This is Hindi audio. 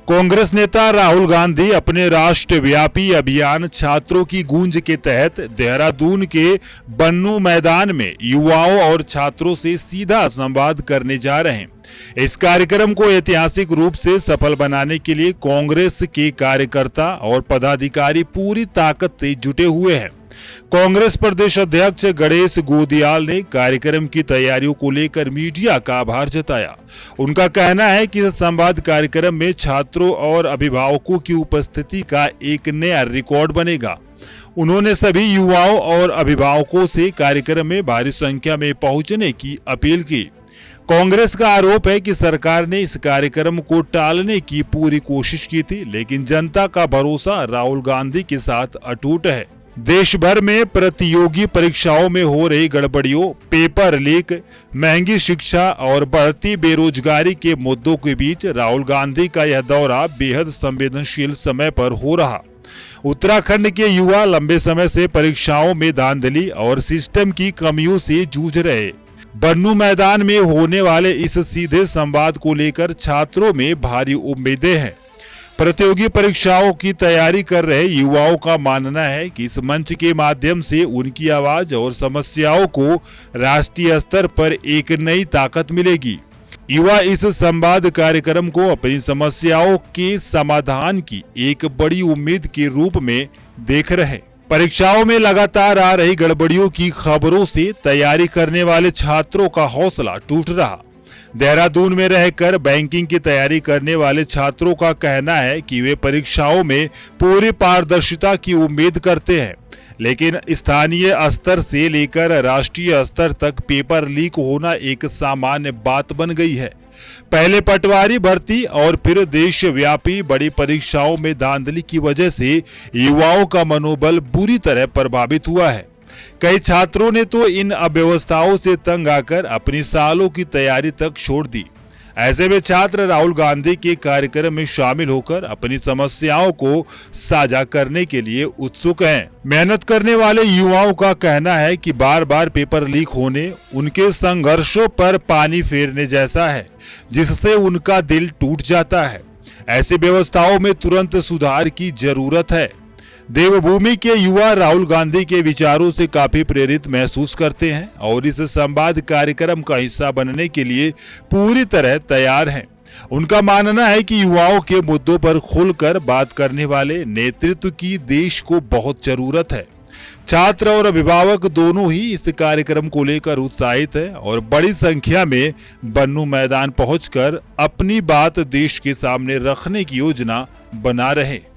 कांग्रेस नेता राहुल गांधी अपने राष्ट्रव्यापी अभियान छात्रों की गूंज के तहत देहरादून के बन्नू मैदान में युवाओं और छात्रों से सीधा संवाद करने जा रहे हैं। इस कार्यक्रम को ऐतिहासिक रूप से सफल बनाने के लिए कांग्रेस के कार्यकर्ता और पदाधिकारी पूरी ताकत से जुटे हुए हैं। कांग्रेस प्रदेश अध्यक्ष गणेश गोदियाल ने कार्यक्रम की तैयारियों को लेकर मीडिया का आभार जताया। उनका कहना है कि इस संवाद कार्यक्रम में छात्रों और अभिभावकों की उपस्थिति का एक नया रिकॉर्ड बनेगा। उन्होंने सभी युवाओं और अभिभावकों से कार्यक्रम में भारी संख्या में पहुंचने की अपील की। कांग्रेस का आरोप है कि सरकार ने इस कार्यक्रम को टालने की पूरी कोशिश की थी, लेकिन जनता का भरोसा राहुल गांधी के साथ अटूट है। देश भर में प्रतियोगी परीक्षाओं में हो रही गड़बड़ियों, पेपर लीक, महंगी शिक्षा और बढ़ती बेरोजगारी के मुद्दों के बीच राहुल गांधी का यह दौरा बेहद संवेदनशील समय पर हो रहा। उत्तराखंड के युवा लंबे समय से परीक्षाओं में धांधली और सिस्टम की कमियों से जूझ रहे। बन्नू मैदान में होने वाले इस सीधे संवाद को लेकर छात्रों में भारी उम्मीदें हैं। प्रतियोगी परीक्षाओं की तैयारी कर रहे युवाओं का मानना है कि इस मंच के माध्यम से उनकी आवाज और समस्याओं को राष्ट्रीय स्तर पर एक नई ताकत मिलेगी। युवा इस संवाद कार्यक्रम को अपनी समस्याओं के समाधान की एक बड़ी उम्मीद के रूप में देख रहे हैं। परीक्षाओं में लगातार आ रही गड़बड़ियों की खबरों से तैयारी करने वाले छात्रों का हौसला टूट रहा। देहरादून में रहकर बैंकिंग की तैयारी करने वाले छात्रों का कहना है कि वे परीक्षाओं में पूरी पारदर्शिता की उम्मीद करते हैं, लेकिन स्थानीय स्तर से लेकर राष्ट्रीय स्तर तक पेपर लीक होना एक सामान्य बात बन गई है। पहले पटवारी भर्ती और फिर देशव्यापी बड़ी परीक्षाओं में धांधली की वजह से युवाओं का मनोबल बुरी तरह प्रभावित हुआ है। कई छात्रों ने तो इन अव्यवस्थाओं से तंग आकर अपनी सालों की तैयारी तक छोड़ दी। ऐसे में छात्र राहुल गांधी के कार्यक्रम में शामिल होकर अपनी समस्याओं को साझा करने के लिए उत्सुक हैं। मेहनत करने वाले युवाओं का कहना है कि बार बार पेपर लीक होने उनके संघर्षों पर पानी फेरने जैसा है, जिससे उनका दिल टूट जाता है। ऐसी व्यवस्थाओं में तुरंत सुधार की जरूरत है। देवभूमि के युवा राहुल गांधी के विचारों से काफी प्रेरित महसूस करते हैं और इस संवाद कार्यक्रम का हिस्सा बनने के लिए पूरी तरह तैयार हैं। उनका मानना है कि युवाओं के मुद्दों पर खुलकर बात करने वाले नेतृत्व की देश को बहुत जरूरत है। छात्र और अभिभावक दोनों ही इस कार्यक्रम को लेकर उत्साहित हैं और बड़ी संख्या में बन्नू मैदान पहुंचकर अपनी बात देश के सामने रखने की योजना बना रहे।